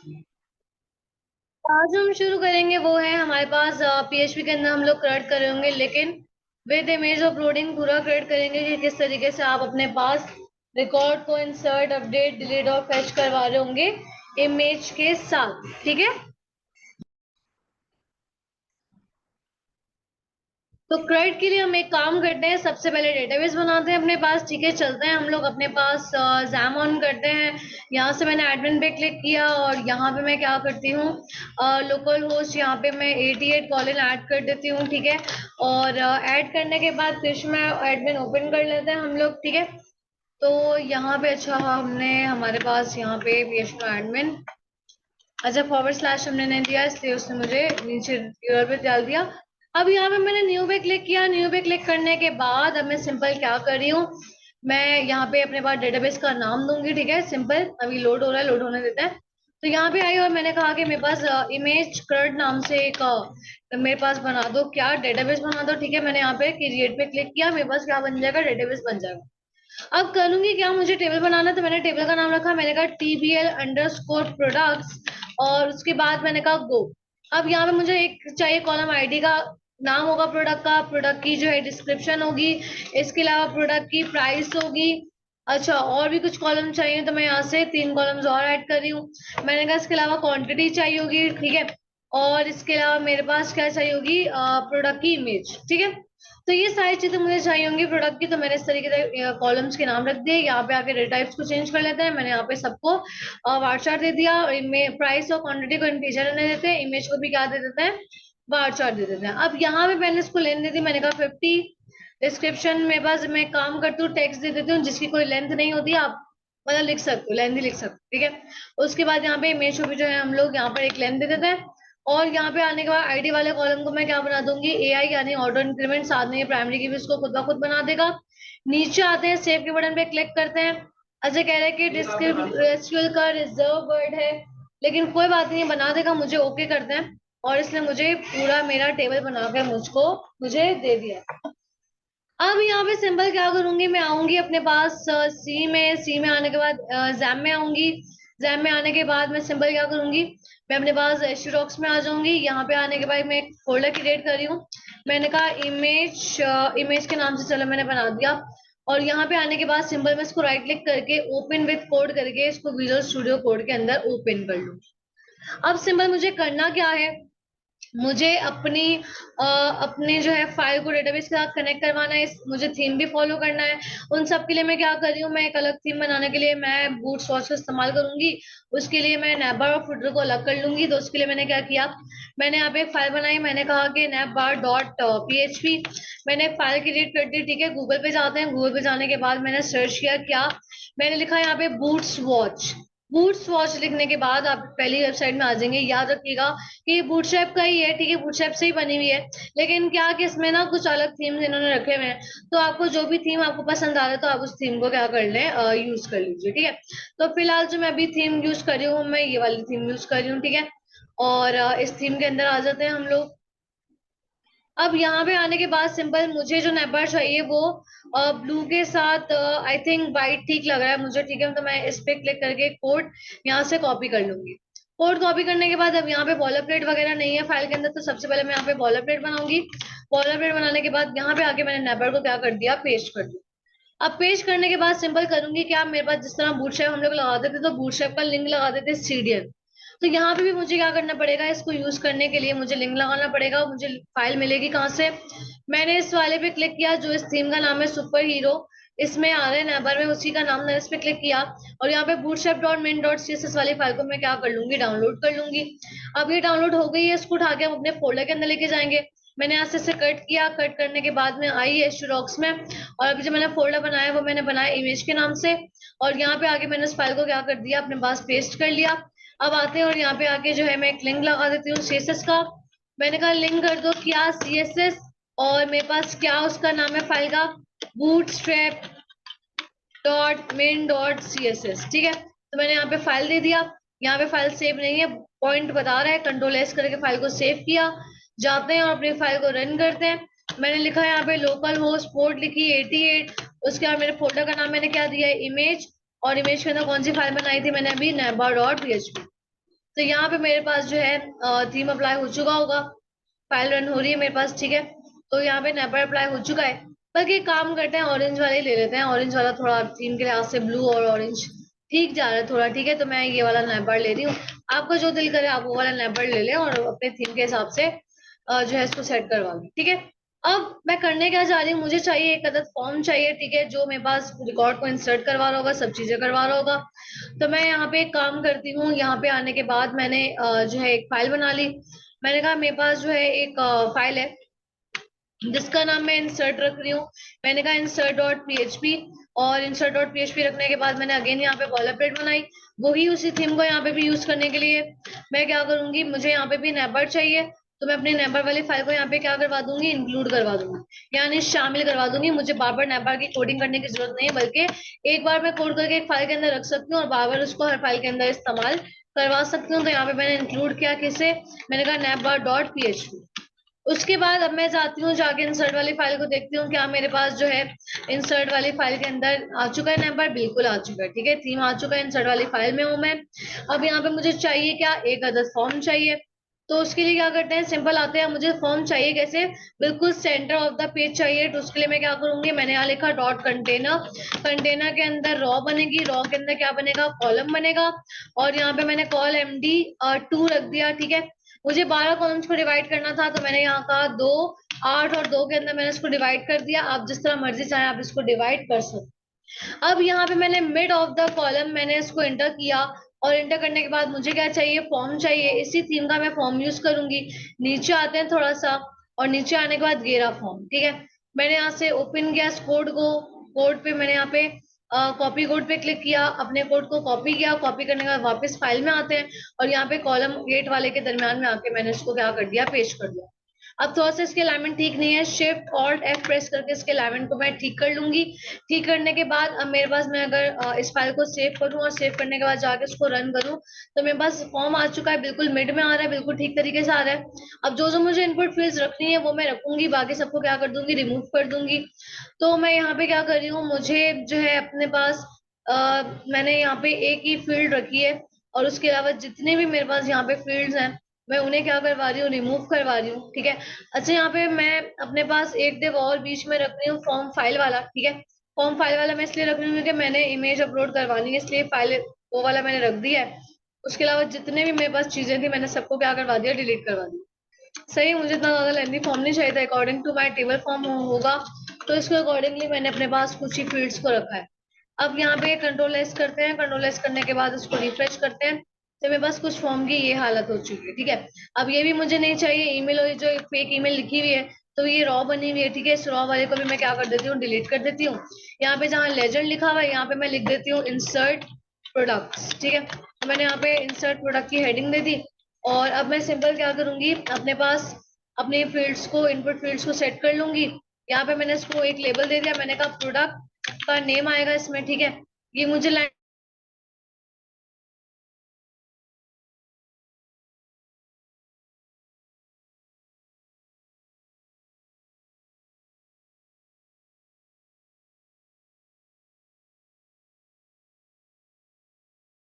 आज हम शुरू करेंगे वो है हमारे पास पीएचपी के अंदर हम लोग क्रिएट करेंगे, लेकिन विद इमेज अपलोडिंग पूरा क्रिएट करेंगे कि किस तरीके से आप अपने पास रिकॉर्ड को इंसर्ट, अपडेट, डिलीट और फेच करवा रहे होंगे इमेज के साथ। ठीक है, तो क्रेडिट के लिए हम एक काम करते हैं, सबसे पहले डेटाबेस बनाते हैं अपने पास। ठीक है, चलते हैं हम लोग अपने पास जैम ऑन करते हैं। यहाँ से मैंने एडमिन पे क्लिक किया और यहाँ पे मैं क्या करती हूँ, लोकल होस्ट यहाँ पे मैं 88 कॉलन ऐड कर देती हूँ। ठीक है, और ऐड करने के बाद फिर मैं एडमिन ओपन कर लेते हैं हम लोग। ठीक है, तो यहाँ पे अच्छा हमने हमारे पास यहाँ पे php एडमिन, अच्छा फॉरवर्ड स्लैश हमने नहीं दिया इसलिए उसने मुझे नीचे यूआरएल पे डाल दिया। अब यहाँ पे मैंने न्यू पे क्लिक किया। न्यू पे क्लिक करने के बाद अब मैं सिंपल क्या कर रही हूँ, मैं यहाँ पे अपने पास डेटाबेस का नाम दूंगी। ठीक है, सिंपल अभी लोड हो रहा है, लोड होने देते हैं। तो यहाँ पे आई और मैंने कहा कि मेरे पास इमेज कर्ड नाम से एक मेरे पास बना दो, क्या डेटाबेस बना दो। ठीक है, मैंने यहाँ पे क्रिएट पे क्लिक किया, मेरे पास क्या बन जाएगा, डेटाबेस बन जाएगा। अब करूंगी क्या, मुझे टेबल बनाना, तो मैंने टेबल का नाम रखा, मैंने कहा TBL_products और उसके बाद मैंने कहा गो। अब यहाँ पे मुझे एक चाहिए कॉलम, आईडी का नाम होगा प्रोडक्ट का, प्रोडक्ट की जो है डिस्क्रिप्शन होगी, इसके अलावा प्रोडक्ट की प्राइस होगी। अच्छा, और भी कुछ कॉलम चाहिए तो मैं यहाँ से 3 कॉलम्स और ऐड कर रही हूँ। मैंने कहा इसके अलावा क्वांटिटी चाहिए होगी। ठीक है, और इसके अलावा मेरे पास क्या चाहिए होगी, प्रोडक्ट की इमेज। ठीक है, तो ये सारी चीजें मुझे चाहिए होंगी प्रोडक्ट की, तो मैंने इस तरीके से कॉलम्स के नाम रख दिए। यहाँ पे आके डेटा टाइप्स को चेंज कर लेते हैं। मैंने यहाँ पे सबको वारचार दे दिया, प्राइस और क्वांटिटी को इंटीजर रहने देते हैं, इमेज को भी क्या दे देते हैं, वारचार दे देते हैं। अब यहाँ पे मैंने इसको लेन दे दी, मैंने कहा 50। डिस्क्रिप्शन में बस मैं काम करती हूँ, टेक्स्ट दे देती हूँ जिसकी कोई लेंथ नहीं होती, आप मतलब लिख सकते हो, लेंथ ही लिख सकते हो। ठीक है, उसके बाद यहाँ पे इमेज को भी जो है हम लोग यहाँ पर एक लेंथ दे देते हैं। और यहाँ पे आने के बाद आईडी वाले कॉलम को मैं क्या बना दूंगी, एआई यानी ऑटो इंक्रीमेंट, साथ में ये प्राइमरी की भी इसको खुद ब खुद बना देगा। नीचे आते हैं, सेव के बटन पे क्लिक करते हैं। अजय कह रहे हैं कि डिस्क्रिप्शन का रिजर्व वर्ड है, लेकिन कोई बात नहीं, बना देगा, मुझे ओके करते हैं। और इसने मुझे पूरा मेरा टेबल बनाकर मुझे दे दिया। अब यहाँ पे सिंपल क्या करूंगी, मैं आऊंगी अपने पास सी में आने के बाद जैम में आऊंगी। जैम में आने के बाद मैं सिंपल क्या करूंगी, मैं अपने पास एशूरॉक्स में आ जाऊंगी। यहाँ पे आने के बाद मैं एक फोल्डर क्रिएट कर रही हूँ, मैंने कहा इमेज के नाम से, चलो मैंने बना दिया। और यहाँ पे आने के बाद सिंपल मैं इसको राइट क्लिक करके ओपन विथ कोड करके इसको विजुअल स्टूडियो कोड के अंदर ओपन कर लूँ। अब सिंपल मुझे करना क्या है, मुझे अपने जो है फाइल को डेटाबेस के साथ कनेक्ट करवाना है, मुझे थीम भी फॉलो करना है। उन सब के लिए मैं क्या कर रही हूँ, मैं एक अलग थीम बनाने के लिए मैं बूटस्ट्रैप का इस्तेमाल करूंगी। उसके लिए मैं नैपबार और फुटर को अलग कर लूंगी। तो उसके लिए मैंने क्या किया, मैंने यहाँ पे एक फाइल बनाई, मैंने कहा कि navbar.php, मैंने एक फाइल क्रिएट कर दी। ठीक है, गूगल पे जाते हैं, गूगल पे जाने के बाद मैंने सर्च किया, क्या मैंने लिखा यहाँ पे बूट्स वॉच। बूट्स वॉच लिखने के बाद आप पहली वेबसाइट में आ जाएंगे। याद रखिएगा कि ये बूटस्ट्रैप का ही है। ठीक है, बूटस्ट्रैप से ही बनी हुई है, लेकिन क्या कि इसमें ना कुछ अलग थीम्स इन्होंने रखे हुए हैं। तो आपको जो भी थीम आपको पसंद आ रहा है तो आप उस थीम को क्या कर लें, यूज कर लीजिए। ठीक है, तो फिलहाल जो मैं अभी थीम यूज कर रही हूँ, मैं ये वाली थीम यूज कर रही हूँ। ठीक है, और इस थीम के अंदर आ जाते हैं हम लोग। अब यहाँ पे आने के बाद सिंपल मुझे जो नेबर चाहिए वो ब्लू के साथ आई थिंक वाइट ठीक लग रहा है मुझे। ठीक है, तो मैं इस पे क्लिक करके कोड यहाँ से कॉपी कर लूंगी। कोड कॉपी करने के बाद अब यहाँ पे बॉलर प्लेट वगैरह नहीं है फाइल के अंदर, तो सबसे पहले मैं यहाँ पे बॉलर प्लेट बनाऊंगी। बॉलर प्लेट बनाने के बाद यहाँ पे आके मैंने नेबर को क्या कर दिया, पेस्ट कर दिया। अब पेस्ट करने के बाद सिंपल करूंगी क्या, मेरे पास जिस तरह बूटस्ट्रैप हम लोग लगाते थे, तो बूटस्ट्रैप का लिंक लगा देते सीडीएन। तो यहाँ पे भी मुझे क्या करना पड़ेगा, इसको यूज करने के लिए मुझे लिंक लगाना पड़ेगा। मुझे फाइल मिलेगी कहाँ से, मैंने इस वाले पे क्लिक किया, जो इस थीम का नाम है सुपर हीरो, इसमें आ रहा है नेबर में, उसी का नाम मैंने इस पे क्लिक किया। और यहाँ पे bootstrap.min.css वाली फाइल को मैं क्या कर लूंगी, डाउनलोड कर लूंगी। अब ये डाउनलोड हो गई है, इसको उठा के हम अपने फोल्डर के अंदर लेके जाएंगे। मैंने यहाँ से इसे कट किया, कट करने के बाद में आई है एशूरॉक्स में, और अभी जो मैंने फोल्डर बनाया वो मैंने बनाया इमेज के नाम से। और यहाँ पे आके मैंने इस फाइल को क्या कर दिया, अपने पास पेस्ट कर लिया। अब आते हैं और यहाँ पे आके जो है मैं एक लिंक लगा देती हूँ सीएसएस का। मैंने कहा लिंक कर दो क्या सीएसएस, और मेरे पास क्या उसका नाम है फाइल का, bootstrap.min.css। ठीक है, तो मैंने यहाँ पे फाइल दे दिया। यहाँ पे फाइल सेव नहीं है, पॉइंट बता रहा है, कंट्रोल एस करके फाइल को सेव किया। जाते हैं और अपनी फाइल को रन करते हैं। मैंने लिखा है यहाँ पे लोकल होस्ट पोर्ट लिखी 88। उसके बाद मेरे फोल्डर का नाम मैंने क्या दिया है, इमेज। और इमेज के अंदर कौन सी फाइल बनाई थी मैंने अभी, navbar.php। तो यहाँ पे मेरे पास जो है थीम अप्लाई हो चुका होगा, फाइल रन हो रही है मेरे पास, ठीक है। तो यहाँ पे नेबर अप्लाई हो चुका है, बल्कि काम करते हैं ऑरेंज वाले ही ले लेते हैं। ऑरेंज वाला थोड़ा थीम के लिहाज से ब्लू और ऑरेंज ठीक जा रहा है थोड़ा, ठीक है। तो मैं ये वाला नेबर ले रही हूँ, आपका जो दिल करे आप वो वाला नेबर ले लें और अपने थीम के हिसाब से जो है इसको सेट करवा लें, ठीक है। अब मैं करने क्या जा रही हूँ, मुझे चाहिए एक अदद फॉर्म चाहिए, ठीक है, जो मेरे पास रिकॉर्ड को इंसर्ट करवा रहा होगा, सब चीजें करवा रहा होगा। तो मैं यहाँ पे एक काम करती हूँ, यहाँ पे आने के बाद मैंने जो है एक फाइल बना ली। मैंने कहा मेरे पास जो है एक फाइल है जिसका नाम मैं इंसर्ट रख रही हूँ। मैंने कहा इंसर्ट डॉट पीएचपी, और इंसर्ट डॉट पीएचपी रखने के बाद मैंने अगेन यहाँ पे बॉलरप्लेट बनाई, वही उसी थीम को यहाँ पे भी यूज करने के लिए मैं क्या करूंगी, मुझे यहाँ पे भी नेबर चाहिए, तो मैं अपनी नेबर वाली फाइल को यहाँ पे क्या करवा दूंगी, इंक्लूड करवा दूंगी, यानी शामिल करवा दूंगी। मुझे बार बार नेबर की कोडिंग करने की जरूरत नहीं है, बल्कि एक बार मैं कोड करके एक फाइल के अंदर रख सकती हूँ और बार बार उसको हर फाइल के अंदर इस्तेमाल करवा सकती हूँ। तो यहाँ पे मैंने इंक्लूड किया किसे, मैंने कहा नेबर डॉट पीएचपी। उसके बाद अब मैं जाती हूँ, जाके इंसर्ट वाली फाइल को देखती हूँ क्या मेरे पास जो है इंसर्ट वाली फाइल के अंदर आ चुका है नंबर, बिल्कुल आ चुका है, ठीक है, थीम आ चुका है, इंसर्ट वाली फाइल में हूँ मैं। अब यहाँ पे मुझे चाहिए क्या, एक अदद फॉर्म चाहिए। तो उसके लिए क्या करते हैं, सिंपल आते हैं, मुझे फॉर्म चाहिए कैसे, बिल्कुल सेंटर ऑफ द पेज चाहिए। तो उसके लिए मैं क्या करूंगी, मैंने यहाँ लिखा डॉट कंटेनर, कंटेनर के अंदर रॉ बनेगी, रॉ के अंदर क्या बनेगा, कॉलम बनेगा, और यहाँ पे मैंने कॉल एमडी 2 रख दिया, ठीक है। मुझे 12 कॉलम्स को डिवाइड करना था, तो मैंने यहाँ कहा 2, 8 और 2 के अंदर मैंने इसको डिवाइड कर दिया। आप जिस तरह मर्जी चाहें आप इसको डिवाइड कर सकते। अब यहाँ पे मैंने मिड ऑफ द कॉलम मैंने इसको एंटर किया, और एंटर करने के बाद मुझे क्या चाहिए, फॉर्म चाहिए, इसी थीम का मैं फॉर्म यूज करूंगी। नीचे आते हैं थोड़ा सा, और नीचे आने के बाद गेरा फॉर्म, ठीक है। मैंने यहाँ से ओपन किया इस कोड को, कोड पे मैंने यहाँ पे कॉपी कोड पे क्लिक किया, अपने कोड को कॉपी किया, कॉपी करने के बाद वापस फाइल में आते हैं, और यहाँ पे कॉलम 8 वाले के दरमियान में आके मैंने इसको क्या कर दिया, पेस्ट कर दिया। अब थोड़ा सा इसके अलाइनमेंट ठीक नहीं है, शिफ्ट ऑल्ट एफ प्रेस करके इसके अलाइनमेंट को मैं ठीक कर लूंगी। ठीक करने के बाद अब मेरे पास, मैं अगर इस फाइल को सेव करूं और सेव करने के बाद जाके इसको रन करूं, तो मेरे पास फॉर्म आ चुका है, बिल्कुल मिड में आ रहा है, बिल्कुल ठीक तरीके से आ रहा है। अब जो जो मुझे इनपुट फील्ड्स रखनी है वो मैं रखूंगी, बाकी सबको क्या कर दूंगी, रिमूव कर दूंगी। तो मैं यहाँ पे क्या कर रही हूँ, मुझे जो है अपने पास मैंने यहाँ पे एक ही फील्ड रखी है, और उसके अलावा जितने भी मेरे पास यहाँ पे फील्ड्स हैं मैं उन्हें क्या करवा रही हूँ, रिमूव करवा रही हूँ, ठीक है। अच्छा, यहाँ पे मैं अपने पास एक डिव और बीच में रख रही हूँ, फॉर्म फाइल वाला, ठीक है। फॉर्म फाइल वाला मैं इसलिए रख रही हूँ क्योंकि मैंने इमेज अपलोड करवानी है, इसलिए फाइल वो वाला मैंने रख दिया है। उसके अलावा जितने भी मेरे पास चीजें थी मैंने सबको क्या करवा दिया, डिलीट करवा दिया। सही, मुझे इतना ज्यादा लेंथी फॉर्म नहीं चाहिए था, according to my table form होगा, तो इसके अकॉर्डिंगली मैंने अपने पास कुछ ही फील्ड्स को रखा है। अब यहाँ पे कंट्रोल एस करते हैं, कंट्रोल एस करने के बाद उसको रिफ्रेश करते हैं, तो मेरे पास कुछ फॉर्म की ये हालत हो चुकी है, ठीक है। अब ये भी मुझे नहीं चाहिए ईमेल, और जो फेक ईमेल लिखी हुई है, तो ये रॉ बनी हुई है, ठीक है। इस रॉ वाले को भी मैं क्या कर देती हूँ, डिलीट कर देती हूँ। यहाँ पे जहाँ लेजेंड लिखा हुआ है यहाँ पे मैं लिख देती हूँ इंसर्ट प्रोडक्ट्स, ठीक है। तो मैंने यहाँ पे इंसर्ट प्रोडक्ट की हेडिंग दे दी, और अब मैं सिंपल क्या करूंगी, अपने पास अपने फील्ड्स को, इनपुट फील्ड्स को सेट कर लूंगी। यहाँ पे मैंने इसको एक लेबल दे दिया, मैंने कहा प्रोडक्ट का नेम आएगा इसमें, ठीक है। ये मुझे लाइन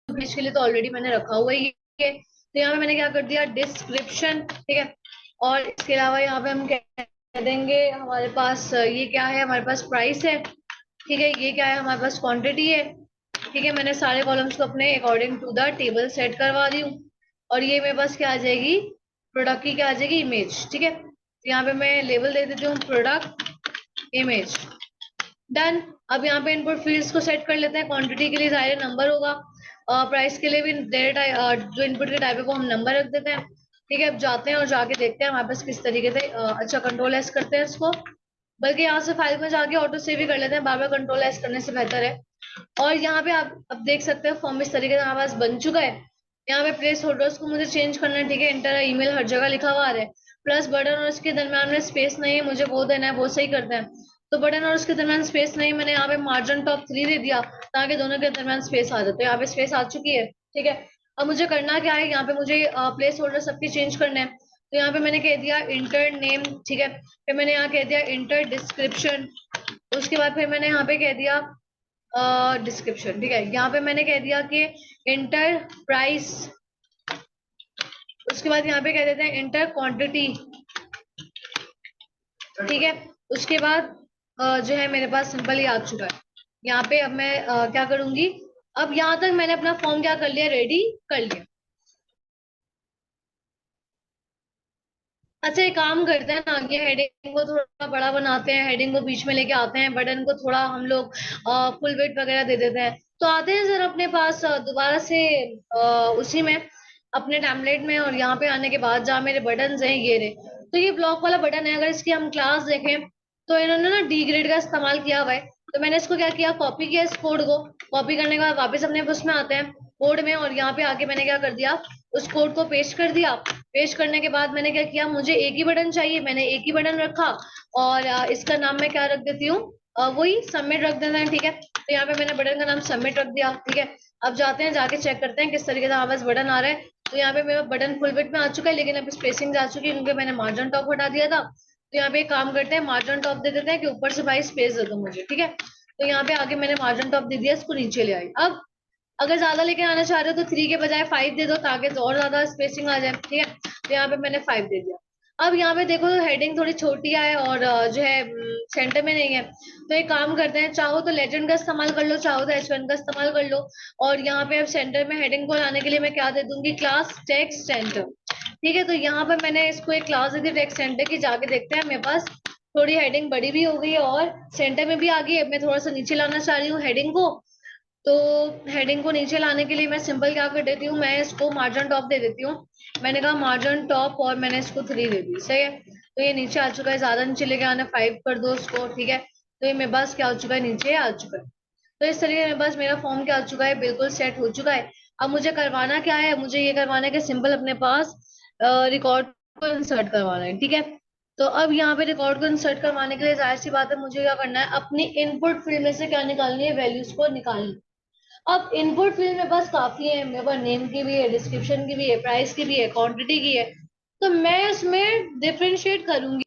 पेज के लिए तो ऑलरेडी मैंने रखा हुआ ही है, तो यहाँ पे मैंने क्या कर दिया, डिस्क्रिप्शन, ठीक है। और इसके अलावा यहाँ पे हम कह देंगे हमारे पास ये क्या है, हमारे पास प्राइस है, ठीक है। ये क्या है, हमारे पास क्वांटिटी है, ठीक है। मैंने सारे कॉलम्स को अपने according to the table set करवा दी हूँ, और ये मेरे पास क्या आ जाएगी, प्रोडक्ट की क्या आ जाएगी, इमेज, ठीक है। तो यहाँ पे मैं लेबल दे देती हूँ प्रोडक्ट इमेज, डन। अब यहाँ पे इनपुट फील्ड्स को सेट कर लेते हैं, क्वांटिटी के लिए जाहिर नंबर होगा, प्राइस के लिए भी जो इनपुट के टाइप है वो हम नंबर रख देते हैं, ठीक है। अब जाते हैं और जाके देखते हैं हमारे पास किस तरीके से अच्छा कंट्रोल एस करते हैं इसको, बल्कि यहाँ से फाइल में जाके ऑटो सेव भी कर लेते हैं, बार बार कंट्रोल एस करने से बेहतर है। और यहाँ पे आप अब देख सकते हैं फॉर्म इस तरीके से हमारे पास बन चुका है। यहाँ पे प्लेस होल्डर्स को मुझे चेंज करना है, ठीक है, इंटर ईमेल हर जगह लिखा हुआ आ रहा है, प्लस बटन और इसके दरम्यान में स्पेस नहीं है, मुझे वो देना है, वो सही करते हैं। तो बटन और उसके दरम्यान स्पेस नहीं, मैंने यहाँ पे मार्जिन टॉप 3 दे दिया ताकि दोनों के दरम्यान स्पेस आ जाए, तो यहाँ पे स्पेस आ चुकी है, ठीक है। अब मुझे करना क्या है, यहाँ पे मुझे प्लेस होल्डर सबके चेंज करने हैं, तो यहाँ पे मैंने कह दिया इंटर नेम, ठीक है। फिर मैंने यहाँ कह दिया इंटर डिस्क्रिप्शन, उसके बाद फिर मैंने यहाँ पे कह दिया डिस्क्रिप्शन, ठीक है। यहाँ पे मैंने कह दिया कि इंटर प्राइस, उसके बाद यहाँ पे कह देते हैं इंटर क्वांटिटी, ठीक है। उसके बाद जो है मेरे पास सिंपल ही आ चुका है। यहाँ पे अब मैं क्या करूंगी, अब यहाँ तक मैंने अपना फॉर्म क्या कर लिया, रेडी कर लिया। अच्छा एक काम करते हैं ना, ये हेडिंग को थोड़ा बड़ा बनाते हैं, हेडिंग को बीच में लेके आते हैं, बटन को थोड़ा हम लोग फुल वेट वगैरह दे देते हैं। तो आते हैं सर अपने पास दोबारा से उसी में अपने टैबलेट में, और यहाँ पे आने के बाद जहाँ मेरे बटन हैं ये रहे। तो ये ब्लॉक वाला बटन है, अगर इसकी हम क्लास देखें तो इन्होंने ना डी ग्रेड का इस्तेमाल किया हुआ है। तो मैंने इसको क्या किया, कॉपी किया इस कोड को, कॉपी करने के बाद वापस अपने उसमें आते हैं कोड में, और यहाँ पे आके मैंने क्या कर दिया, उस कोड को पेस्ट कर दिया। पेस्ट करने के बाद मैंने क्या किया, मुझे एक ही बटन चाहिए, मैंने एक ही बटन रखा, और इसका नाम मैं क्या रख देती हूँ, वही सबमिट रख देना है, ठीक है। तो यहाँ पे मैंने बटन का नाम सबमिट रख दिया, ठीक है। अब जाते हैं, जाके चेक करते हैं किस तरीके से हमारे पास बटन आ रहा है। तो यहाँ पे मेरा बटन फुल विड्थ में आ चुका है, लेकिन अब स्पेसिंग जा चुकी है क्योंकि मैंने मार्जिन टॉप हटा दिया था। तो यहाँ पे एक काम करते हैं, मार्जिन टॉप दे देते हैं कि ऊपर से भाई स्पेस दे दो मुझे, ठीक है। तो यहाँ पे आगे मैंने मार्जिन टॉप दे दिया, इसको नीचे ले आई। अब अगर ज्यादा लेके आना चाह रहे हो तो 3 के बजाय 5 दे दो, ताकि तो और ज्यादा स्पेसिंग आ जाए, ठीक है। तो यहाँ पे मैंने 5 दे दिया। अब यहाँ पे देखो हेडिंग थोड़ी छोटी है, और जो है सेंटर में नहीं है। तो एक काम करते हैं, चाहो तो लेजेंड का इस्तेमाल कर लो, चाहो तो H1 का इस्तेमाल कर लो। और यहाँ पे अब सेंटर में हेडिंग को लाने के लिए मैं क्या दे दूंगी, क्लास टेक्स्ट सेंटर, ठीक है। तो यहाँ पर मैंने इसको एक क्लास दी थी टेक्स्ट सेंटर की, जाके देखते हैं मेरे पास थोड़ी हेडिंग बड़ी भी हो गई है और सेंटर में भी आ गई है। मैं थोड़ा सा नीचे लाना चाह रही हूँ हेडिंग को। तो हेडिंग को नीचे लाने के लिए मैं सिंपल क्या कर देती हूँ, मैं इसको मार्जिन टॉप दे देती हूँ। मैंने कहा मार्जिन टॉप, और मैंने इसको 3 दे दी, सही है। तो ये नीचे आ चुका है, ज्यादा नीचे लेके आना, 5 कर दो उसको, ठीक है। तो ये मेरे पास क्या हो चुका है, नीचे आ चुका है। तो इस तरीके मेरे पास मेरा फॉर्म क्या हो चुका है, बिल्कुल सेट हो चुका है। अब मुझे करवाना क्या है, मुझे ये करवाना है कि सिंपल अपने पास रिकॉर्ड को इंसर्ट करवाना है, ठीक है। तो अब यहाँ पे रिकॉर्ड को इंसर्ट करवाने के लिए जाहिर सी बात है, मुझे क्या करना है, अपनी इनपुट फील्ड में से क्या निकालनी है, वैल्यूज को निकालनी है। अब इनपुट फील्ड में बस काफी है, मेरे पास नेम की भी है, डिस्क्रिप्शन की भी है, प्राइस की भी है, क्वांटिटी की है। तो मैं उसमें डिफरेंशिएट करूंगी।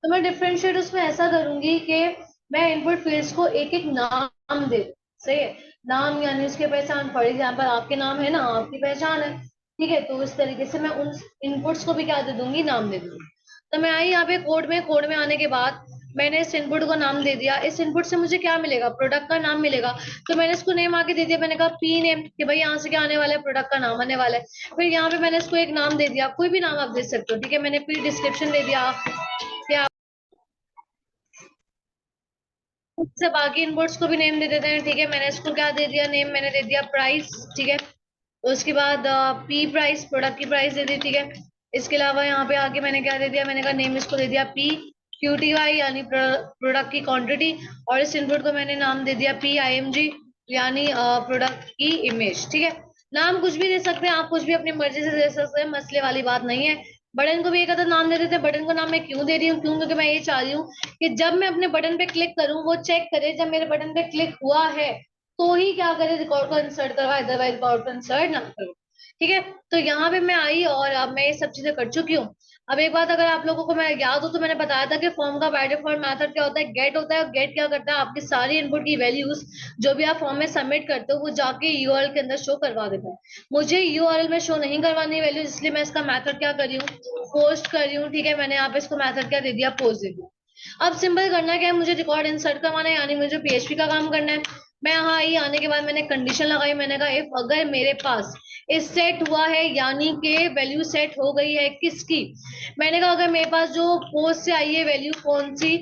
तो मैं डिफरेंशिएट उसमें ऐसा करूंगी कि मैं इनपुट फील्ड्स को एक एक नाम दे दूं, सही है। नाम यानी उसके पहचान, फॉर एग्जाम्पल आपके नाम है ना, आपकी पहचान है, ठीक है। तो इस तरीके से मैं उन इनपुट्स को भी क्या दे दूंगी, नाम दे दूंगी। तो मैं आई यहाँ पे कोड में आने के बाद मैंने इस इनपुट को नाम दे दिया। इस इनपुट से मुझे क्या मिलेगा, प्रोडक्ट का नाम मिलेगा। तो मैंने इसको नेम आके दे दिया, मैंने कहा पी नेम, कि भाई यहाँ से क्या आने वाला है, प्रोडक्ट का नाम आने वाला है। फिर यहाँ पे मैंने इसको एक नाम दे दिया, कोई भी नाम आप दे सकते हो, ठीक है। मैंने पी डिस्क्रिप्शन दे दिया, या से बाकी इनपुट्स को भी नेम दे देते हैं, ठीक है। मैंने इसको क्या दे दिया, नेम मैंने दे दिया प्राइस, ठीक है। उसके बाद पी प्राइस, प्रोडक्ट की प्राइस दे दी, ठीक है। इसके अलावा यहाँ पे आके मैंने क्या दे दिया, मैंने कहा नेम इसको दे दिया पी QTY यानी प्रोडक्ट की क्वांटिटी। और इस इनपुट को मैंने नाम दे दिया PIMG यानी प्रोडक्ट की इमेज, ठीक है। नाम कुछ भी दे सकते हैं आप, कुछ भी अपनी मर्जी से दे सकते हैं, मसले वाली बात नहीं है। बटन को भी एक आधा नाम दे देते हैं। बटन को नाम मैं क्यों दे रही हूँ, क्यों, क्योंकि मैं ये चाह रही हूँ कि जब मैं अपने बटन पे क्लिक करूँ वो चेक करे जब मेरे बटन पे क्लिक हुआ है तो ही क्या करे, रिकॉर्ड को इंसर्ट करवाए, अदरवाइज रिकॉर्ड को इंसर्ट ना करो, ठीक है। तो यहाँ पे मैं आई और अब मैं ये सब चीजें कर चुकी हूँ। अब एक बात अगर आप लोगों को मैं याद हो तो मैंने बताया था कि फॉर्म का बाय डिफॉल्ट मेथड क्या होता है, गेट होता है। और गेट क्या करता है, आपकी सारी इनपुट की वैल्यूज जो भी आप फॉर्म में सबमिट करते हो वो जाके यूआरएल के अंदर शो करवा देता है। मुझे यूआरएल में शो नहीं करवानी वैल्यूज, इसलिए मैं इसका मेथड क्या कर रही हूँ, पोस्ट कर रही हूँ, ठीक है। मैंने यहाँ पे इसको मेथड क्या दे दिया, पोस्ट दे दिया। अब सिंपल करना क्या है, मुझे रिकॉर्ड इंसर्ट करवाना है, यानी मुझे PHP का काम करना है। मैं यहाँ आई, आने के बाद मैंने कंडीशन लगाई, मैंने कहा इफ अगर मेरे पास इस सेट हुआ है यानी कि वैल्यू सेट हो गई है किसकी, मैंने कहा अगर मेरे पास जो पोस्ट से आई है वैल्यू कौन सी,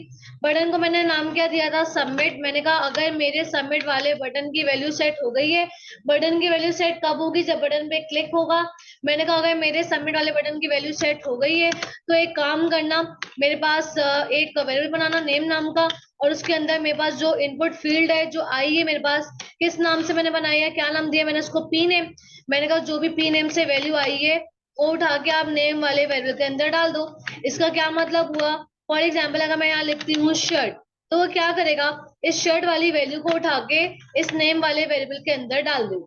बटन को मैंने नाम क्या दिया था, सबमिट। मैंने कहा अगर मेरे सबमिट वाले बटन की वैल्यू सेट हो गई है, बटन की वैल्यू सेट कब होगी, जब बटन पे क्लिक होगा। मैंने कहा अगर मेरे सबमिट वाले बटन की वैल्यू सेट हो गई है तो एक काम करना, मेरे पास एक वेरिएबल बनाना नेम नाम का, और उसके अंदर मेरे पास जो इनपुट फील्ड है जो आई है मेरे पास, किस नाम से मैंने बनाई है, क्या नाम दिया मैंने उसको, पी नेम। मैंने कहा जो भी पी नेम से वैल्यू आई है वो उठा के आप नेम वाले वेरिएबल के अंदर डाल दो। इसका क्या मतलब हुआ, फॉर एग्जाम्पल अगर मैं यहाँ लिखती हूँ शर्ट, तो वो क्या करेगा, इस शर्ट वाली वैल्यू को उठा के इस नेम वाले वेरिएबल के अंदर डाल दे,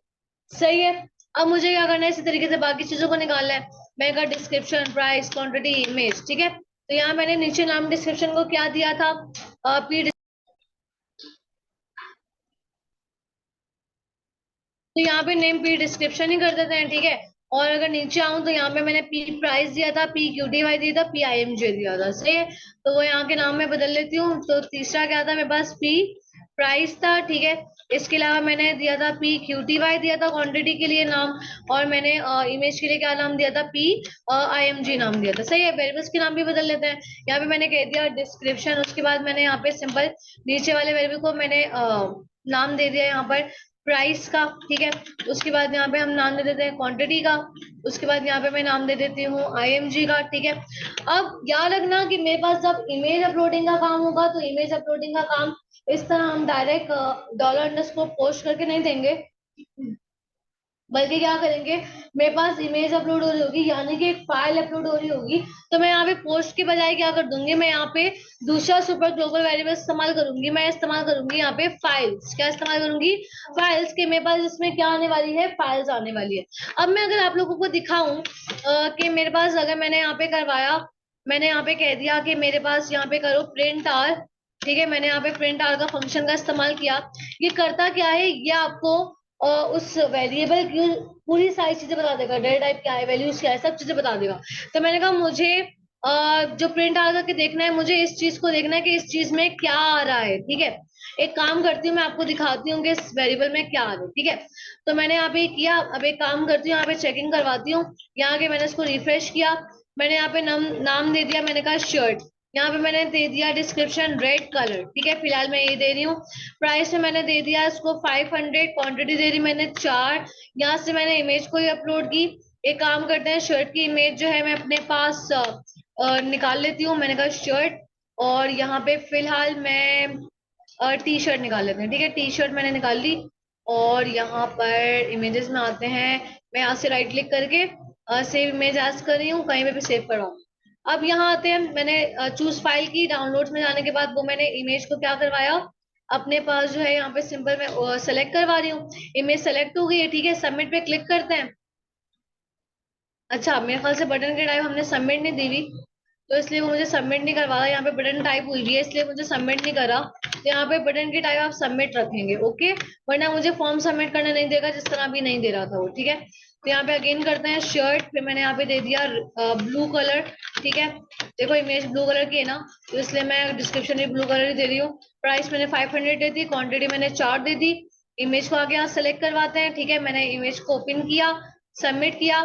सही है। अब मुझे क्या करना है, इसी तरीके से बाकी चीजों को निकालना है। मैं का डिस्क्रिप्शन, प्राइस, क्वांटिटी, इमेज, ठीक है। तो यहाँ मैंने नीचे नाम डिस्क्रिप्शन को क्या दिया था, पी तो यहाँ पे नेम पी डिस्क्रिप्शन ही कर देते हैं, ठीक है। और अगर नीचे आऊं तो यहाँ पे मैंने पी प्राइस दिया था, पी क्यूटीवाई दिया था, पी आई एम जे दिया था, सही है। तो वो यहाँ के नाम में बदल लेती हूँ। तो तीसरा क्या था मेरे पास, पी प्राइस था, ठीक है। इसके अलावा मैंने दिया था पी क्यूटीवाई दिया था क्वांटिटी के लिए नाम। और मैंने इमेज के लिए क्या नाम दिया था, पी आई एम जी नाम दिया था, सही है। वेरिएबल्स के नाम भी बदल लेते हैं। यहाँ पे मैंने कह दिया डिस्क्रिप्शन, उसके बाद मैंने यहाँ पे सिंपल नीचे वाले वेरिएबल को मैंने नाम दे दिया यहाँ पर प्राइस का, ठीक है। उसके बाद यहाँ पे हम नाम दे देते हैं क्वांटिटी का। उसके बाद यहाँ पे मैं नाम दे देती हूँ आईएमजी का, ठीक है। अब याद रखना कि मेरे पास जब इमेज अपलोडिंग का काम होगा तो इमेज अपलोडिंग का काम इस तरह हम डायरेक्ट डॉलर अंडरस्कोर पोस्ट करके नहीं देंगे, बल्कि क्या करेंगे, मेरे पास इमेज अपलोड हो रही होगी, यानी कि एक फाइल अपलोड हो रही होगी। तो मैं यहाँ पे पोस्ट के बजाय क्या कर दूंगी, मैं यहाँ पे दूसरा सुपर ग्लोबल वेरिएबल इस्तेमाल करूंगी। मैं इस्तेमाल करूंगी यहाँ पे फाइल्स, क्या इस्तेमाल करूंगी, फाइल्स के। मेरे पास इसमें क्या आने वाली है, फाइल्स आने वाली है। अब मैं अगर आप लोगों को दिखाऊं कि मेरे पास अगर मैंने यहाँ पे करवाया, मैंने यहाँ पे कह दिया कि मेरे पास यहाँ पे करो प्रिंट आर, ठीक है। मैंने यहाँ पे प्रिंट आर का फंक्शन का इस्तेमाल किया। ये करता क्या है, ये आपको उस वेरिएबल की पूरी सारी चीजें बता देगा, डेटा टाइप क्या है, वैल्यूज क्या है, सब चीजें बता देगा। तो मैंने कहा मुझे जो प्रिंट आ करके देखना है, मुझे इस चीज को देखना है कि इस चीज में क्या आ रहा है, ठीक है। एक काम करती हूँ, मैं आपको दिखाती हूँ कि इस वेरिएबल में क्या आ रहा है, ठीक है। तो मैंने यहाँ पे किया, अब एक काम करती हूँ, यहाँ पे चेकिंग करवाती हूँ। यहाँ के मैंने इसको रिफ्रेश किया, मैंने यहाँ पे नाम दे दिया, मैंने कहा शर्ट। यहाँ पे मैंने दे दिया डिस्क्रिप्शन रेड कलर, ठीक है। फिलहाल मैं ये दे रही हूँ। प्राइस में मैंने दे दिया इसको 500, क्वांटिटी दे दी मैंने 4। यहाँ से मैंने इमेज को ही अपलोड की। एक काम करते हैं, शर्ट की इमेज जो है मैं अपने पास निकाल लेती हूँ। मैंने कहा शर्ट, और यहाँ पे फिलहाल मैं टी शर्ट निकाल लेते हैं, ठीक है। टी शर्ट मैंने निकाल ली। और यहाँ पर इमेजेस में आते हैं, मैं यहाँ से राइट क्लिक करके सेव इमेज एज कर रही हूँ, कहीं पे भी सेव करवाऊँ। अब यहाँ आते हैं, मैंने चूज फाइल की, डाउनलोड्स में जाने के बाद वो मैंने इमेज को क्या करवाया, अपने पास जो है यहाँ पे सिंपल मैं सेलेक्ट करवा रही हूँ। इमेज सेलेक्ट हो गई है, ठीक है। सबमिट पे क्लिक करते हैं। अच्छा, मेरे ख्याल से बटन की टाइप हमने सबमिट नहीं दी हुई, तो इसलिए वो मुझे सबमिट नहीं करवा रहा। यहाँ पे बटन टाइप हुई हुई है, इसलिए मुझे सबमिट नहीं करा। तो यहाँ पे बटन की टाइप आप सबमिट रखेंगे, ओके। वरना मुझे फॉर्म सबमिट करने नहीं देगा, जिस तरह अभी नहीं दे रहा था वो, ठीक है। तो यहाँ पे अगेन करते हैं शर्ट, फिर मैंने यहाँ पे दे दिया ब्लू कलर, ठीक है। देखो इमेज ब्लू कलर की है ना, तो इसलिए मैं डिस्क्रिप्शन भी ब्लू कलर ही दे रही हूँ। प्राइस मैंने 500 दे दी, क्वांटिटी मैंने 4 दे दी। इमेज को आगे यहाँ सेलेक्ट करवाते हैं, ठीक है। मैंने इमेज को ओपन किया, सबमिट किया।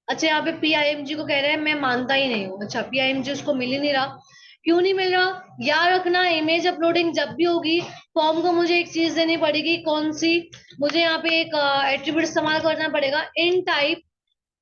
अच्छा, यहाँ पे पीआईएमजी को कह रहे हैं, मैं मानता ही नहीं हूँ। अच्छा, पीआईएमजी उसको मिल ही नहीं रहा, क्यों नहीं मिल रहा, याद रखना इमेज अपलोडिंग जब भी होगी, फॉर्म को मुझे एक चीज देनी पड़ेगी, कौन सी, मुझे यहाँ पे एक एट्रीब्यूट इस्तेमाल करना पड़ेगा, enctype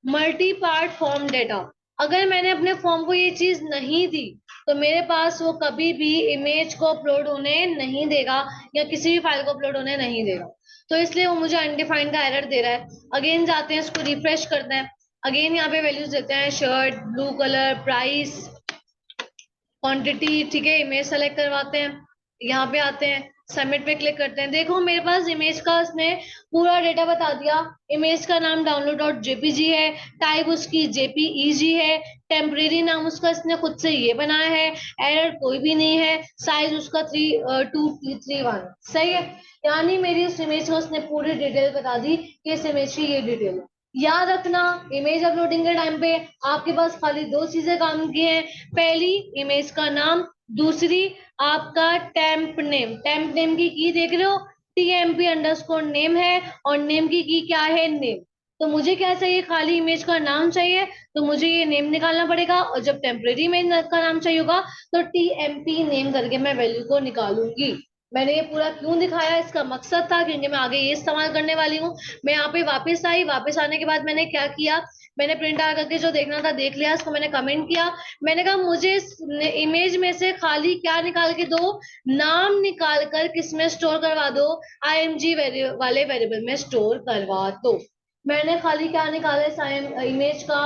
multipart form data. अगर मैंने अपने फॉर्म को ये चीज नहीं दी, तो मेरे पास वो कभी भी इमेज को अपलोड होने नहीं देगा, या किसी भी फाइल को अपलोड होने नहीं देगा। तो इसलिए वो मुझे अनडिफाइंड का एरर दे रहा है। अगेन जाते हैं, इसको रिफ्रेश करते हैं। अगेन यहाँ पे वैल्यूज देते हैं, shirt, blue colour, price, quantity, ठीक है। इमेज सेलेक्ट करवाते हैं, यहाँ पे आते हैं, सबमिट पे क्लिक करते हैं। देखो मेरे पास इमेज का उसने पूरा डेटा बता दिया। इमेज का नाम डाउनलोड डॉट जेपीजी है, टाइप उसकी जेपीईजी है, टेम्परेरी नाम उसका इसने खुद से ये बनाया है, एरर कोई भी नहीं है, साइज उसका 3231, सही है। यानी मेरी उस इमेज को उसने पूरी डिटेल बता दी कि इस इमेज की ये डिटेल है। याद रखना, इमेज अपलोडिंग के टाइम पे आपके पास खाली दो चीजें काम की हैं। पहली, इमेज का नाम, दूसरी आपका टेम्प नेम। टेम्प नेम की देख रहे हो, टीएमपी अंडरस्कोर नेम है, और नेम की क्या है, नेम। तो मुझे क्या चाहिए, खाली इमेज का नाम चाहिए, तो मुझे ये नेम निकालना पड़ेगा। और जब टेम्परेरी इमेज का नाम चाहिए होगा, तो टीएमपी नेम करके मैं वैल्यू को निकालूंगी। मैंने ये पूरा क्यों दिखाया, इसका मकसद था क्योंकि मैं आगे ये इस्तेमाल करने वाली हूँ। मैं यहाँ पे वापस आई, वापस आने के बाद मैंने क्या किया, मैंने प्रिंट आउट करके जो देखना था देख लिया, इसको मैंने कमेंट किया। मैंने कहा मुझे इस इमेज में से खाली क्या निकाल के दो, नाम निकाल कर किस में स्टोर करवा दो, आईएमजी वाले वेरिएबल में स्टोर करवा दो। मैंने खाली क्या निकाला, इस इमेज का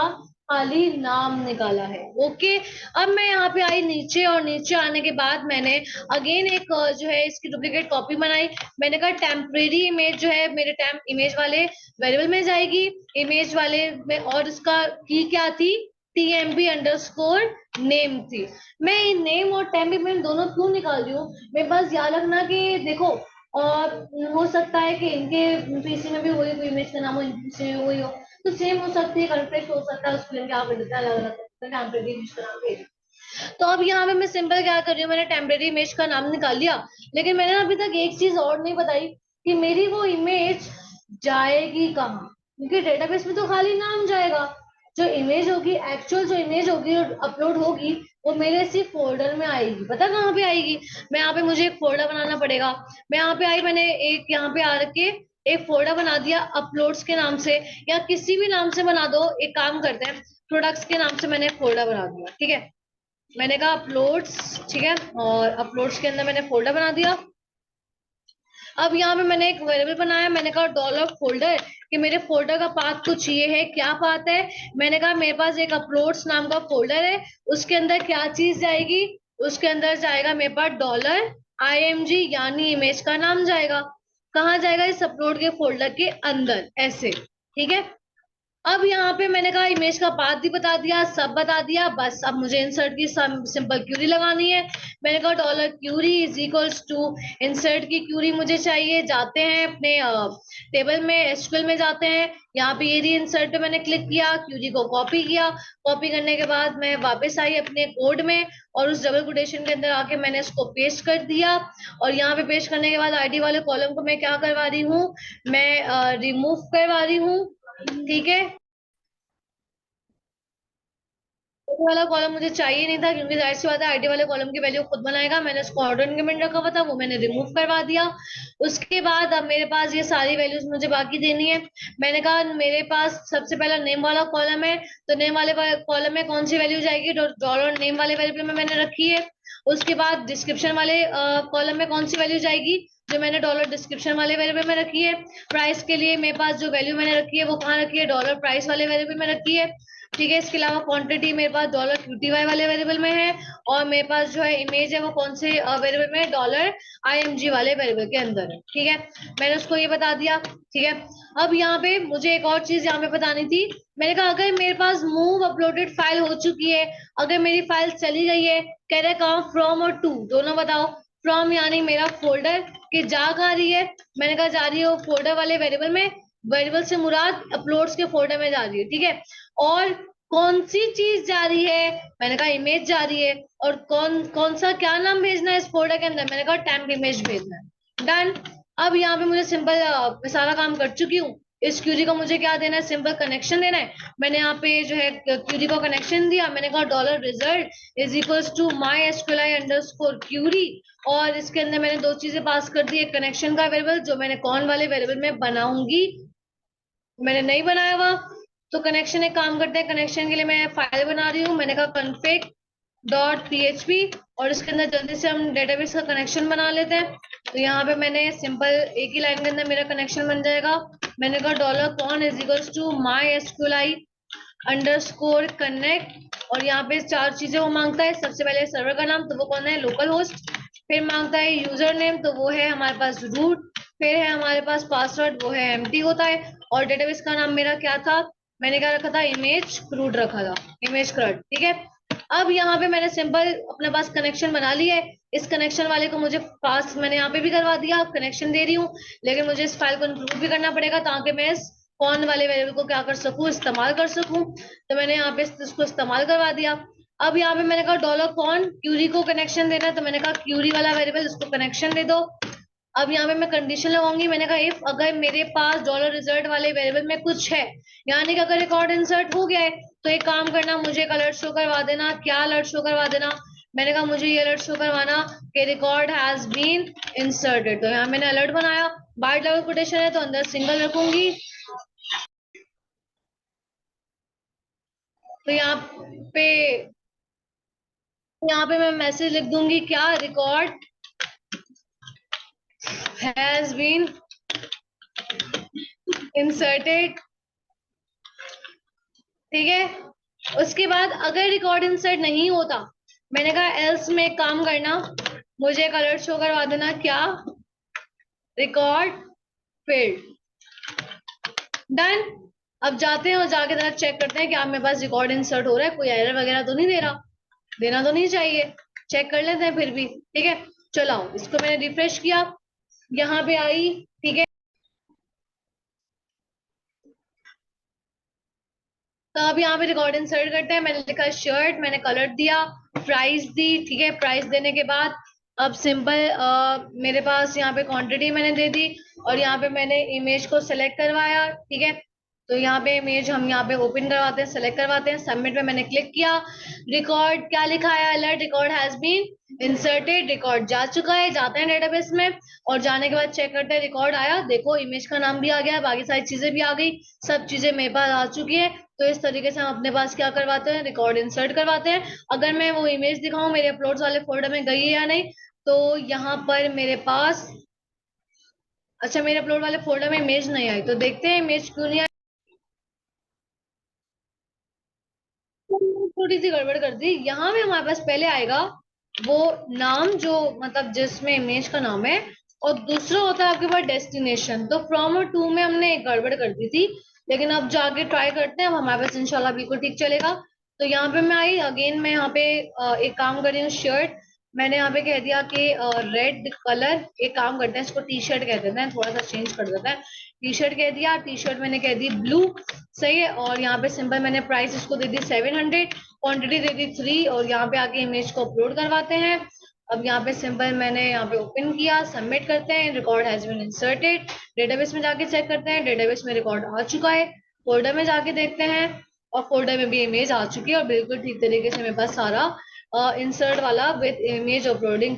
खाली नाम निकाला है, ओके। अब मैं यहाँ पे आई नीचे, और नीचे आने के बाद मैंने अगेन एक जो है इसकी डुप्लीकेट कॉपी बनाई। मैंने कहा टेम्परेरी इमेज जो है मेरे टेम्प इमेज वाले वेरिएबल में जाएगी, इमेज वाले में, और इसका की क्या थी, टीएमपी अंडरस्कोर नेम थी। मैं नेम और टेम्प इमेज दोनों क्यों निकाल रही हूँ, मेरे पास याद रखना कि देखो और हो सकता है कि इनके पीसी में भी वही कोई इमेज का नाम हो, इनके पीसी में वही हो, तो सेम हो सकती है, कॉन्फ्लिक्ट हो सकता है, उसके लिए क्या अलग अलग टेम्परेरी इमेज का नाम भेज। तो अब यहाँ पे मैं सिंपल क्या कर रही हूँ, मैंने टेम्परेरी इमेज का नाम निकाल लिया, लेकिन मैंने अभी तक एक चीज और नहीं बताई कि मेरी वो इमेज जाएगी कहाँ, क्योंकि डेटाबेस में तो खाली नाम जाएगा, जो इमेज होगी, एक्चुअल जो इमेज होगी और अपलोड होगी, वो मेरे इसी फोल्डर में आएगी। पता कहाँ पे आएगी? मैं यहाँ पे, मुझे एक फोल्डर बनाना पड़ेगा। मैं यहाँ पे आई, मैंने एक यहाँ पे आके एक फोल्डर बना दिया अपलोड्स के नाम से, या किसी भी नाम से बना दो। एक काम करते हैं, प्रोडक्ट्स के नाम से मैंने फोल्डर बना दिया, ठीक है। मैंने कहा अपलोड्स, ठीक है, और अपलोड्स के अंदर मैंने फोल्डर बना दिया। अब यहाँ पे मैंने एक वेरिएबल बनाया, मैंने कहा डॉलर फोल्डर, कि मेरे फोल्डर का पाथ कुछ ये है। क्या पाथ है? मैंने कहा मेरे पास एक अपलोड्स नाम का फोल्डर है, उसके अंदर क्या चीज जाएगी? उसके अंदर जाएगा मेरे पास डॉलर IMG, यानी इमेज का नाम जाएगा। कहाँ जाएगा? इस अपलोड के फोल्डर के अंदर, ऐसे, ठीक है। अब यहाँ पे मैंने कहा इमेज का पाथ भी बता दिया, सब बता दिया, बस अब मुझे इंसर्ट की सिंपल क्यूरी लगानी है। मैंने कहा dollar query is equals to insert की क्यूरी मुझे चाहिए। जाते हैं अपने टेबल में, एसक्यूएल में जाते हैं, यहाँ पे ये इंसर्ट पे मैंने क्लिक किया, क्यूरी को कॉपी किया। कॉपी करने के बाद मैं वापस आई अपने कोड में, और उस डबल कोटेशन के अंदर आके मैंने इसको पेस्ट कर दिया। और यहाँ पे पेस्ट करने के बाद आईडी वाले कॉलम को मैं क्या करवा रही हूँ, मैं रिमूव करवा रही हूँ, ठीक है। आईडी वाला कॉलम मुझे चाहिए नहीं था, क्योंकि जाहिर सी बात है आईडी वाले कॉलम की वैल्यू खुद बनाएगा। मैंने उसको ऑर्डर इनक्रीमेंट रखा हुआ था, वो मैंने रिमूव करवा दिया। उसके बाद अब मेरे पास ये सारी वैल्यूज मुझे बाकी देनी है। मैंने कहा मेरे पास सबसे पहला नेम वाला कॉलम है, तो नेम वाले कॉलम में कौन सी वैल्यू जाएगी? डॉलर नेम वाले वेरिएबल में मैंने रखी है। उसके बाद डिस्क्रिप्शन वाले कॉलम में कौन सी वैल्यू जाएगी? जो मैंने डॉलर डिस्क्रिप्शन वाले वेरिएबल में रखी है। प्राइस के लिए मेरे पास जो वैल्यू मैंने रखी है वो कहाँ रखी है? डॉलर प्राइस वाले वेरिएबल में रखी है, ठीक है। इसके अलावा क्वांटिटी मेरे पास डॉलर QTY वाले वेरिएबल में है, और मेरे पास जो है इमेज है वो कौन से वेरिएबल में? डॉलर IMG वाले वेरिएबल के अंदर है, ठीक है। मैंने उसको ये बता दिया, ठीक है। अब यहाँ पे मुझे एक और चीज यहाँ पे बतानी थी। मैंने कहा अगर मेरे पास मूव अपलोडेड फाइल हो चुकी है, अगर मेरी फाइल चली गई है, कह रहे कहाँ? फ्रॉम और टू दोनों बताओ। फ्रॉम यानी मेरा फोल्डर, कि जा कहाँ रही है? मैंने कहा जा रही है वो फोल्डर वाले वेरिएबल में, वेरिएबल से मुराद अपलोड्स के फोल्डर में जा रही है, ठीक है। और कौन सी चीज जा रही है? मैंने कहा इमेज जा रही है। और कौन कौन सा क्या नाम भेजना है इस फोल्डर के अंदर? मैंने कहा टेम्प इमेज भेजना है। डन। अब यहाँ पे मुझे सिंपल सारा काम कर चुकी हूँ। इस क्यूरी को मुझे क्या देना है? सिंपल कनेक्शन देना है। मैंने यहाँ पे जो है क्यूरी को कनेक्शन दिया। मैंने कहा dollar result is equals to my SQLi underscore query, और इसके अंदर मैंने दो चीजें पास कर दी, एक कनेक्शन का वेरिएबल जो मैंने कौन वाले वेरिएबल में बनाऊंगी, मैंने नहीं बनाया हुआ। तो कनेक्शन एक काम करते हैं, कनेक्शन के लिए मैं फाइल बना रही हूँ। मैंने कहा config.php, और इसके अंदर जल्दी से हम डेटाबेस का कनेक्शन बना लेते हैं। तो यहाँ पे मैंने सिंपल एक ही लाइन के अंदर मेरा कनेक्शन बन जाएगा। मैंने कहा dollar con is equals to my SQLi underscore connect, और यहाँ पे चार चीजें वो मांगता है। सबसे पहले सर्वर का नाम, तो वो कौन है? Local host. फिर मांगता है यूजर नेम, तो वो है हमारे पास रूट। फिर है हमारे पास पासवर्ड, वो है एम्प्टी होता है। और डेटाबेस का नाम मेरा क्या था? मैंने क्या रखा था? इमेज क्रूड रखा था, इमेज क्रड, ठीक है। अब यहाँ पे मैंने सिंपल अपने पास कनेक्शन बना लिया है। इस कनेक्शन वाले को मुझे पास मैंने यहाँ पे भी करवा दिया, कनेक्शन दे रही हूँ, लेकिन मुझे इस फाइल को इंक्लूड भी करना पड़ेगा, ताकि मैं इस कौन वाले वेरिएबल को क्या कर सकूं? इस्तेमाल कर सकूं। तो मैंने यहाँ पे इसको इस्तेमाल करवा दिया। अब यहाँ पे मैंने कहा डॉलर कॉन क्यूरी को कनेक्शन देना है, तो मैंने कहा क्यूरी वाला वेरिएबल इसको कनेक्शन दे दो। अब यहाँ पे मैं कंडीशन लगाऊंगी। मैंने कहा इफ अगर मेरे पास डॉलर रिजल्ट वाले वेरिएबल में कुछ है, यानी कि अगर रिकॉर्ड इंसर्ट हो गया है, तो एक काम करना, मुझे एक अलर्ट शो करवा देना। क्या अलर्ट शो करवा देना? मैंने कहा मुझे ये अलर्ट शो करवाना कि रिकॉर्ड हैज बीन इंसर्टेड। तो यहाँ मैंने अलर्ट बनाया, बाइट लेवल कोटेशन है तो अंदर सिंगल रखूंगी। तो पे यहाँ पे मैं मैसेज लिख दूंगी, क्या? रिकॉर्ड हैज बीन इंसर्टेड, ठीक है। उसके बाद अगर रिकॉर्ड इंसर्ट नहीं होता, मैंने कहा एल्स में एक काम करना, मुझे एक अलर्ट शो करवा देना, क्या? Record failed. डन। अब जाते हैं और जाके जरा चेक करते हैं कि आप मेरे पास रिकॉर्ड इंसर्ट हो रहा है, कोई एरर वगैरह तो नहीं दे रहा। देना तो नहीं चाहिए, चेक कर लेते हैं फिर भी, ठीक है। चलो इसको मैंने रिफ्रेश किया, यहाँ पे आई, ठीक है। तो अब यहाँ पे रिकॉर्ड इंसर्ट करते हैं। मैंने लिखा शर्ट, मैंने कलर दिया, प्राइस दी, ठीक है। प्राइस देने के बाद अब सिंपल मेरे पास यहाँ पे क्वांटिटी मैंने दे दी, और यहाँ पे मैंने इमेज को सेलेक्ट करवाया, ठीक है। तो यहाँ पे इमेज हम यहाँ पे ओपन करवाते हैं, सेलेक्ट करवाते हैं, सबमिट में मैंने क्लिक किया। रिकॉर्ड क्या लिखा है, alert record has been inserted, record जा चुका है। जाते हैं डेटाबेस में, और जाने के बाद चेक करते हैं रिकॉर्ड आया। देखो इमेज का नाम भी आ गया, बाकी सारी चीजें भी आ गई, सब चीजें मेरे पास आ चुकी है। तो इस तरीके से हम अपने पास क्या करवाते हैं, रिकॉर्ड इंसर्ट करवाते हैं। अगर मैं वो इमेज दिखाऊं मेरे अपलोड्स वाले फोल्डर में गई है या नहीं, तो यहाँ पर मेरे पास, अच्छा मेरे अपलोड वाले फोल्डर में इमेज नहीं आई, तो देखते हैं इमेज क्यों नहीं आई। थोड़ी सी गड़बड़ कर दी। यहाँ में हमारे पास पहले आएगा वो नाम जो मतलब जिसमें इमेज का नाम है, और दूसरा होता है आपके पास डेस्टिनेशन। तो फ्रॉम और टू में हमने एक गड़बड़ कर दी थी, लेकिन अब जाके ट्राई करते हैं, अब हमारे पास इंशाल्लाह बिल्कुल ठीक चलेगा। तो यहाँ पे मैं आई अगेन, मैं यहाँ पे एक काम कर रही हूँ, शर्ट मैंने यहाँ पे कह दिया कि रेड कलर। एक काम करते हैं, इसको टी शर्ट कह देते हैं, थोड़ा सा चेंज कर देते हैं। टी शर्ट कह दिया, टी शर्ट मैंने कह दी ब्लू, सही है। और यहाँ पे सिंपल मैंने प्राइस इसको दे दी 700, क्वांटिटी दे दी 3, और यहाँ पे आके इमेज को अपलोड करवाते हैं। अब यहाँ पे सिंपल मैंने यहाँ पे ओपन किया, सबमिट करते हैं, record has been inserted. Database में जाके चेक करते हैं, डेटाबेस में रिकॉर्ड आ चुका है। फोल्डर में जाके देखते हैं, और फोल्डर में भी इमेज आ चुकी है, और बिल्कुल ठीक तरीके से मेरे पास सारा इंसर्ट वाला विद इमेज अपलोडिंग